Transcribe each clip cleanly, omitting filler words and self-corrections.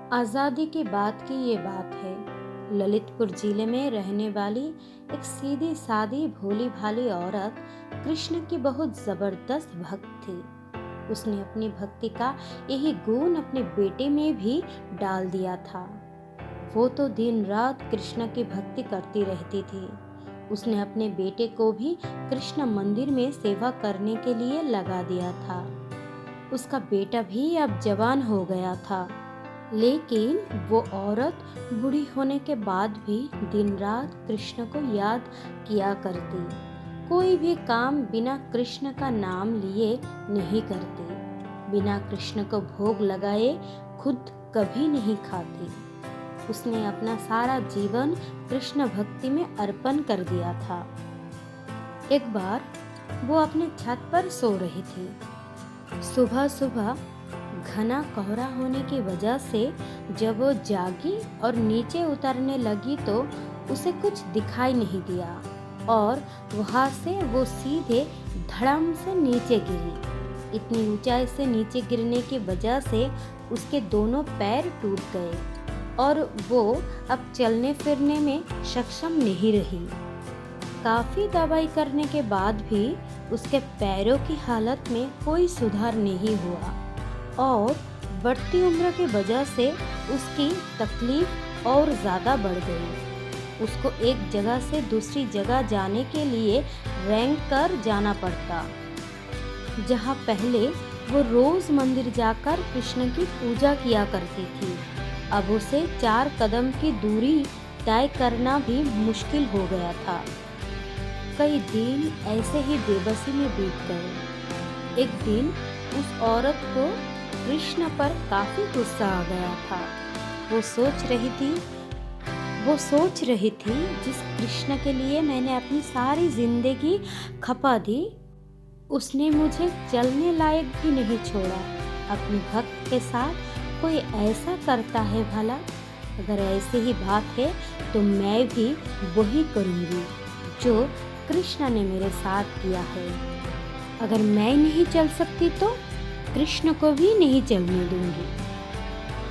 आज़ादी के बाद की ये बात है। ललितपुर जिले में रहने वाली एक सीधी सादी भोली भाली औरत कृष्ण की बहुत जबरदस्त भक्त थी। उसने अपनी भक्ति का यही गुण अपने बेटे में भी डाल दिया था। वो तो दिन रात कृष्ण की भक्ति करती रहती थी। उसने अपने बेटे को भी कृष्ण मंदिर में सेवा करने के लिए लगा दिया था। उसका बेटा भी अब जवान हो गया था, लेकिन वो औरत बूढ़ी होने के बाद भी दिन रात कृष्ण को याद किया करती। कोई भी काम बिना कृष्ण का नाम लिए नहीं करती। बिना कृष्ण को भोग लगाए खुद कभी नहीं खाती। उसने अपना सारा जीवन कृष्ण भक्ति में अर्पण कर दिया था। एक बार वो अपने छत पर सो रही थी। सुबह सुबह घना कोहरा होने की वजह से जब वो जागी और नीचे उतरने लगी तो उसे कुछ दिखाई नहीं दिया और वहां से वो सीधे धड़म से नीचे गिरी। इतनी ऊंचाई से नीचे गिरने की वजह से उसके दोनों पैर टूट गए और वो अब चलने फिरने में सक्षम नहीं रही। काफी दवाई करने के बाद भी उसके पैरों की हालत में कोई सुधार नहीं हुआ और बढ़ती उम्र की वजह से उसकी तकलीफ और ज़्यादा बढ़ गई। उसको एक जगह से दूसरी जगह जाने के लिए रेंग कर जाना पड़ता। जहाँ पहले वो रोज मंदिर जाकर कृष्ण की पूजा किया करती थी, अब उसे 4 कदम की दूरी तय करना भी मुश्किल हो गया था। कई दिन ऐसे ही बेबसी में बीत गए। एक दिन उस औरत को कृष्ण पर काफी गुस्सा आ गया था। वो सोच रही थी जिस कृष्ण के लिए मैंने अपनी सारी जिंदगी खपा दी, उसने मुझे चलने लायक भी नहीं छोड़ा। अपनी भक्त के साथ कोई ऐसा करता है भला? अगर ऐसी ही बात है तो मैं भी वही करूंगी जो कृष्ण ने मेरे साथ किया है। अगर मैं नहीं चल सकती तो कृष्ण को भी नहीं चलने दूंगी।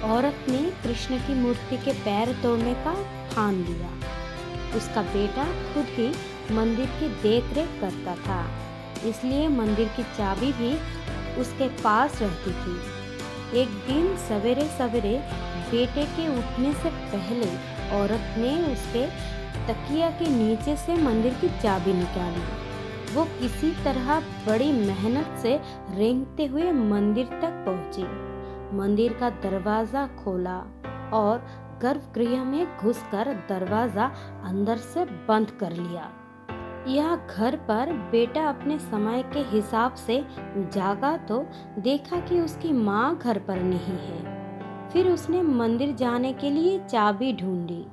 औरत ने कृष्ण की मूर्ति के पैर तोड़ने का ठान लिया। उसका बेटा खुद ही मंदिर की देखरेख करता था, इसलिए मंदिर की चाबी भी उसके पास रहती थी। एक दिन सवेरे सवेरे बेटे के उठने से पहले औरत ने उसके तकिया के नीचे से मंदिर की चाबी निकाली। वो किसी तरह बड़ी मेहनत से रेंगते हुए मंदिर तक पहुंची। मंदिर का दरवाजा खोला और गर्भगृह में घुसकर दरवाजा अंदर से बंद कर लिया। यह घर पर बेटा अपने समय के हिसाब से जागा तो देखा कि उसकी माँ घर पर नहीं है। फिर उसने मंदिर जाने के लिए चाबी ढूंढी।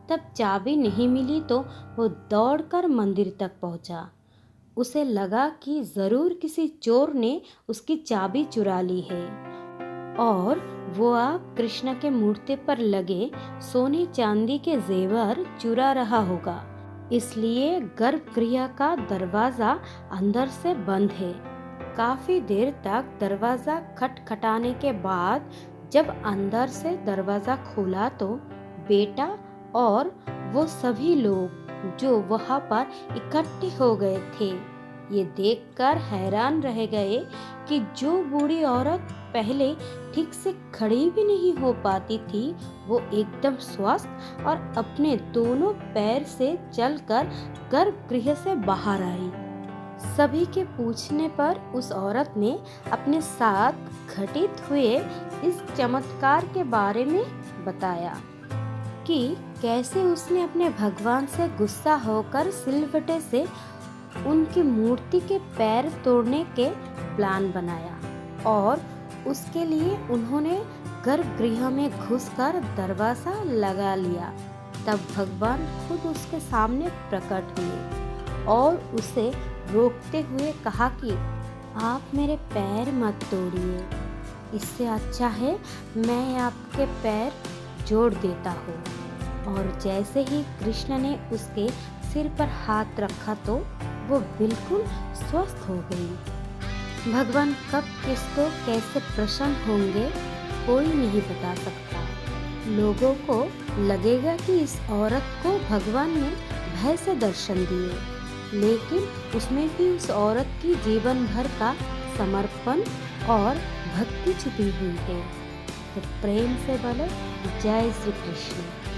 तब चाबी नहीं मिली तो वो दौड़कर मंदिर तक पहुंचा। उसे लगा कि जरूर किसी चोर ने उसकी चाबी चुरा ली है और वो अब कृष्ण के मूर्ति पर लगे सोने चांदी के जेवर चुरा रहा होगा, इसलिए गर्भगृह का दरवाजा अंदर से बंद है। काफी देर तक दरवाजा खटखटाने के बाद जब अंदर से दरवाजा खोला तो बेटा और वो सभी लोग जो वहां पर इकट्ठे हो गए थे ये देखकर हैरान रह गए कि जो बूढ़ी औरत पहले ठीक से खड़ी भी नहीं हो पाती थी वो एकदम स्वस्थ और अपने दोनों पैर से चलकर गर्भगृह से बाहर आई। सभी के पूछने पर उस औरत ने अपने साथ घटित हुए इस चमत्कार के बारे में बताया कि कैसे उसने अपने भगवान से गुस्सा होकर सिलवटे से उनकी मूर्ति के पैर तोड़ने के प्लान बनाया और उसके लिए उन्होंने गर्भगृह में घुसकर दरवाजा लगा लिया। तब भगवान खुद उसके सामने प्रकट हुए और उसे रोकते हुए कहा कि आप मेरे पैर मत तोड़िए, इससे अच्छा है मैं आपके पैर जोड़ देता हूँ। और जैसे ही कृष्ण ने उसके सिर पर हाथ रखा तो वो बिल्कुल स्वस्थ हो गई। भगवान कब किसको कैसे प्रसन्न होंगे कोई नहीं बता सकता। लोगों को लगेगा कि इस औरत को भगवान ने भय से दर्शन दिए, लेकिन उसमें भी उस औरत की जीवन भर का समर्पण और भक्ति छुपी हुई है। तो प्रेम से बोलो जय श्री कृष्ण।